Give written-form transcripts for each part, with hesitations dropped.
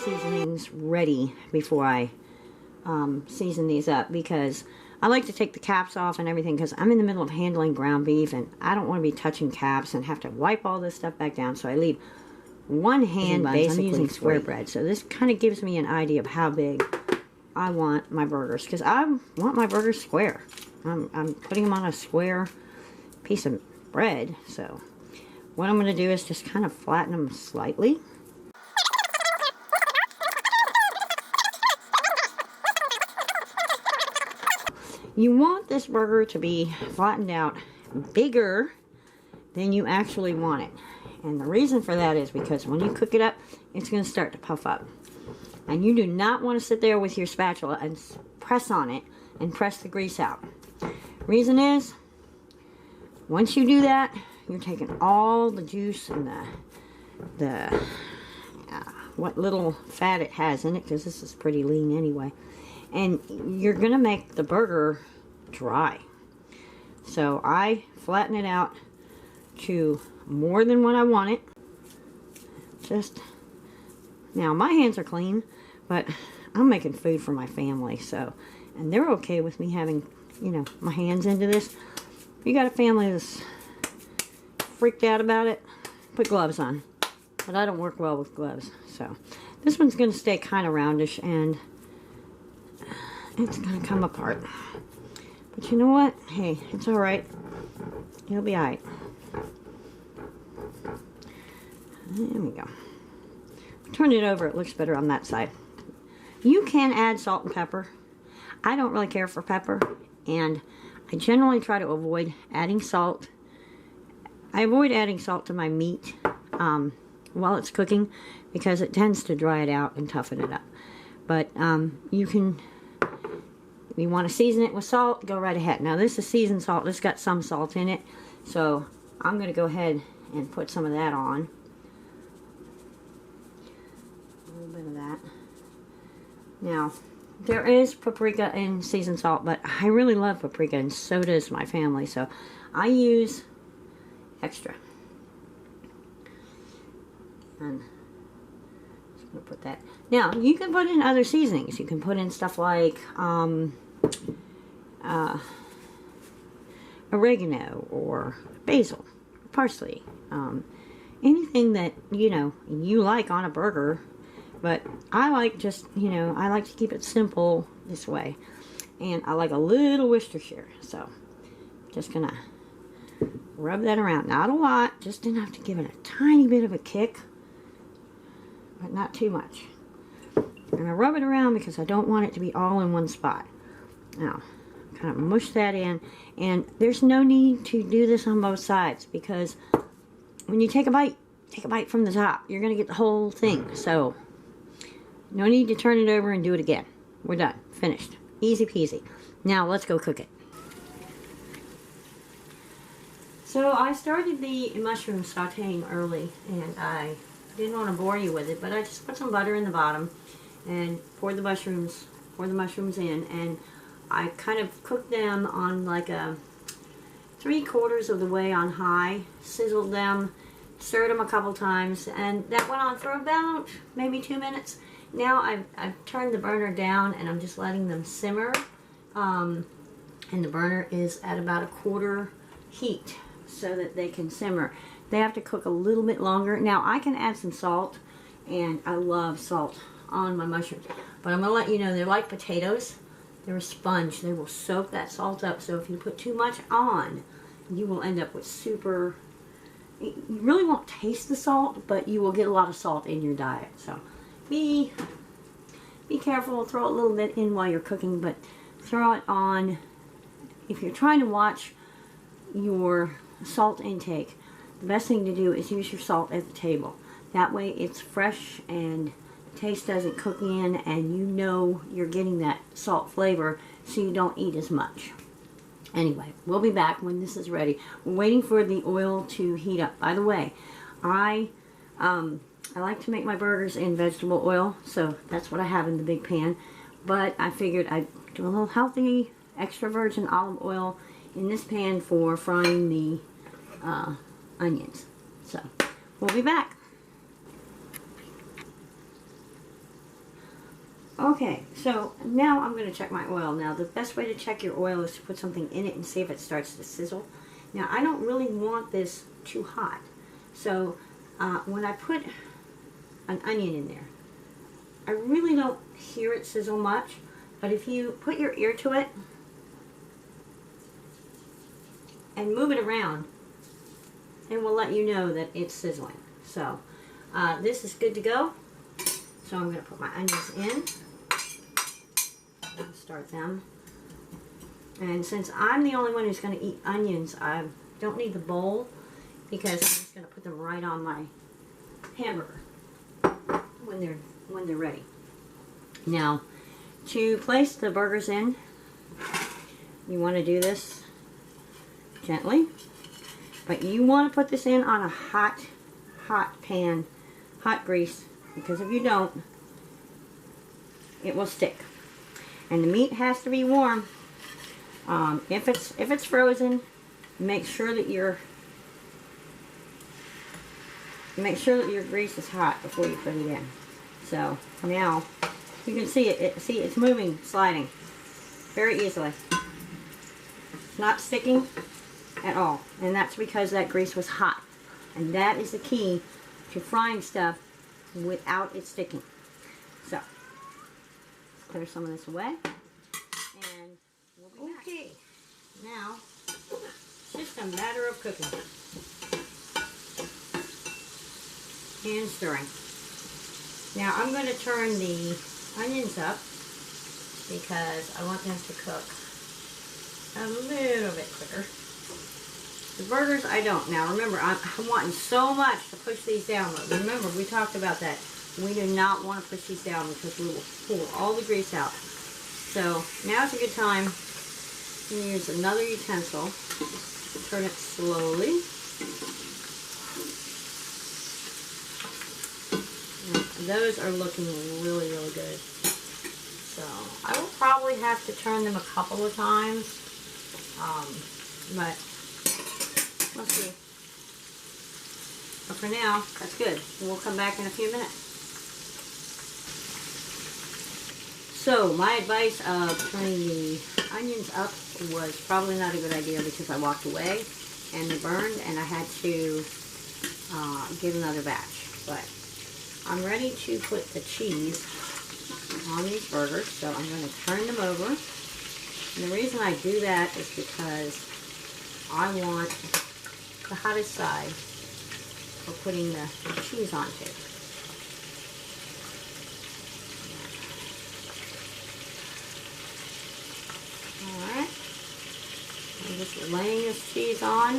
seasonings ready before I season these up, because I like to take the caps off and everything, because I'm in the middle of handling ground beef and I don't want to be touching caps and have to wipe all this stuff back down. So I leave one hand basically. I'm using square bread, so this kind of gives me an idea of how big I want my burgers, because I want my burgers square. I'm putting them on a square piece of bread, so what I'm going to do is just kind of flatten them slightly. You want this burger to be flattened out bigger than you actually want it. And the reason for that is because when you cook it up, it's going to start to puff up. And you do not want to sit there with your spatula and press on it and press the grease out. Reason is, once you do that, you're taking all the juice and what little fat it has in it, because this is pretty lean anyway. And you're going to make the burger dry. So I flatten it out to more than what I want it. Now my hands are clean, but I'm making food for my family, so, and they're okay with me having, you know, my hands into this. If you got a family that's freaked out about it, put gloves on. But I don't work well with gloves, so this one's going to stay kind of roundish and it's going to come apart. But you know what? Hey, it's alright. It'll be alright. There we go. Turn it over, it looks better on that side. You can add salt and pepper. I don't really care for pepper, and I generally try to avoid adding salt. I avoid adding salt to my meat while it's cooking, because it tends to dry it out and toughen it up. But you can, if you want to season it with salt, go right ahead. Now this is seasoned salt. This got some salt in it, so I'm going to go ahead and put some of that on. A little bit of that. Now, there is paprika and seasoned salt, but I really love paprika, and so does my family, so I use extra. And I'm just going to put that. Now, you can put in other seasonings. You can put in stuff like oregano or basil, parsley, anything that, you know, you like on a burger. But I like just, you know, I like to keep it simple this way. And I like a little Worcestershire. So, just going to rub that around. Not a lot, just enough to give it a tiny bit of a kick. But not too much. And I rub it around because I don't want it to be all in one spot. Now, kind of mush that in. And there's no need to do this on both sides, because when you take a bite from the top. You're going to get the whole thing. So, no need to turn it over and do it again. We're done. Finished. Easy peasy. Now, let's go cook it. So, I started the mushroom sauteing early, and I didn't want to bore you with it, but I just put some butter in the bottom and poured the mushrooms in, and I kind of cooked them on like a 3/4 of the way on high, sizzled them, stirred them a couple times, and that went on for about maybe 2 minutes. Now I've turned the burner down and I'm just letting them simmer, and the burner is at about 1/4 heat so that they can simmer. They have to cook a little bit longer. Now I can add some salt, and I love salt on my mushrooms, but I'm going to let you know they're like potatoes. They're a sponge. They will soak that salt up, so if you put too much on, you will end up with super, you really won't taste the salt, but you will get a lot of salt in your diet. So be careful. Throw a little bit in while you're cooking, but throw it on. If you're trying to watch your salt intake, the best thing to do is use your salt at the table. That way it's fresh and the taste doesn't cook in, and you know you're getting that salt flavor, so you don't eat as much. Anyway, we'll be back when this is ready. We're waiting for the oil to heat up. By the way, I like to make my burgers in vegetable oil, so that's what I have in the big pan. But I figured I'd do a little healthy extra virgin olive oil in this pan for frying the onions. So, we'll be back. Okay, so now I'm going to check my oil. Now, the best way to check your oil is to put something in it and see if it starts to sizzle. Now, I don't really want this too hot. So, when I put an onion in there, I really don't hear it sizzle much. But if you put your ear to it and move it around, it will let you know that it's sizzling. So, this is good to go. So I'm going to put my onions in. I'll start them. And since I'm the only one who's going to eat onions, I don't need the bowl because I'm just going to put them right on my hamburger when they're ready. Now, to place the burgers in, you want to do this gently, but you want to put this in on a hot pan, hot grease, because if you don't, it will stick. And the meat has to be warm. If it's frozen, make sure that your grease is hot before you put it in. So now you can see it. See, it's moving, sliding very easily. It's not sticking at all, and that's because that grease was hot. And that is the key to frying stuff without it sticking. So, let's clear some of this away. And we'll be back. Okay, now, it's just a matter of cooking. And stirring. Now, I'm going to turn the onions up because I want them to cook a little bit quicker. The burgers, I don't. Now, remember, I'm wanting so much to push these down. But remember, we talked about that. We do not want to push these down because we will pull all the grease out. So, now's a good time to use another utensil. Turn it slowly. Those are looking really, really good. So, I will probably have to turn them a couple of times. But let's see. But for now, that's good. We'll come back in a few minutes. So, my advice of turning the onions up was probably not a good idea because I walked away and they burned and I had to get another batch. But I'm ready to put the cheese on these burgers, so I'm going to turn them over. And the reason I do that is because I want the hottest side for putting the cheese onto. Alright, I'm just laying this cheese on,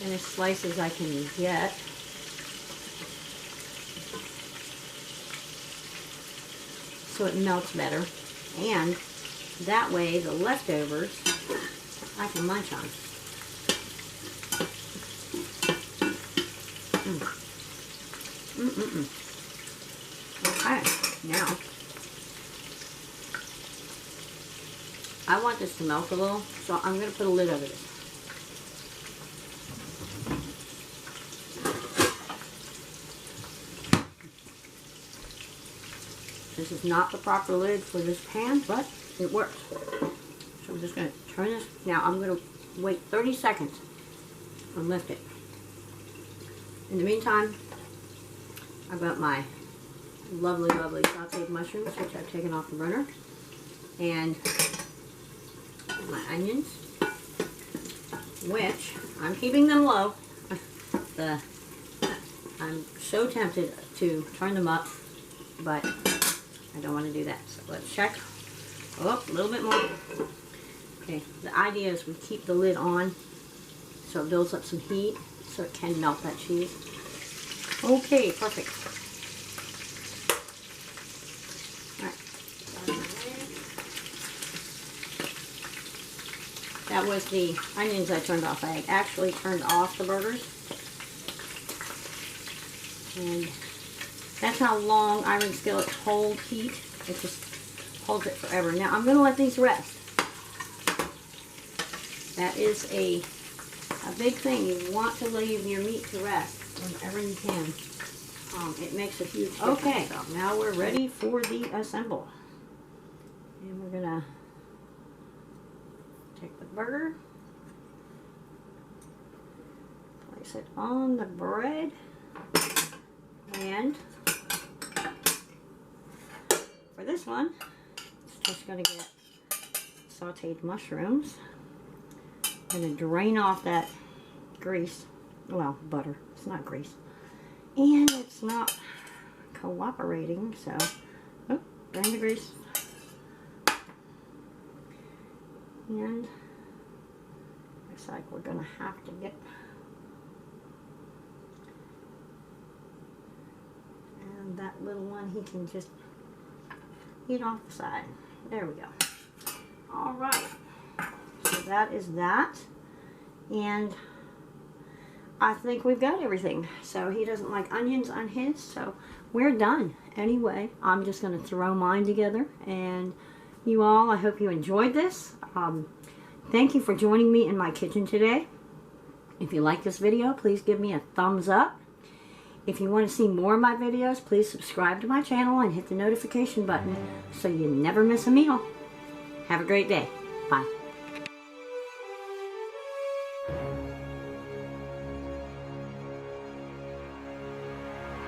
and as slice as I can get. So it melts better, and that way the leftovers I can munch on. Okay, now I want this to melt a little, so I'm going to put a lid over this. This is not the proper lid for this pan, but it works. So I'm just going to turn this. Now I'm going to wait 30 seconds and lift it. In the meantime, I've got my lovely, lovely sauteed mushrooms, which I've taken off the burner, and my onions, which I'm keeping them low. I'm so tempted to turn them up, but I don't want to do that. So let's check. Oh, a little bit more. Okay, the idea is we keep the lid on so it builds up some heat so it can melt that cheese. Okay, perfect. Alright. That was the onions I turned off. I actually turned off the burgers. And that's how long iron skillets hold heat. It just holds it forever. Now I'm going to let these rest. That is a big thing. You want to leave your meat to rest whenever you can. it makes a huge difference. Okay, so now we're ready for the assemble. And we're gonna take the burger, place it on the bread, and for this one, it's just gonna get sauteed mushrooms. I'm gonna drain off that grease, well, butter, it's not grease, and it's not cooperating, so, oh, drain the grease. And looks like we're gonna have to get, and that little one, he can just eat off the side. There we go. All right, so that is that, and I think we've got everything. So he doesn't like onions on his, so we're done. Anyway, I'm just gonna throw mine together, and you all, I hope you enjoyed this. Thank you for joining me in my kitchen today. If you like this video, please give me a thumbs up. If you want to see more of my videos, please subscribe to my channel and hit the notification button so you never miss a meal. Have a great day. Bye.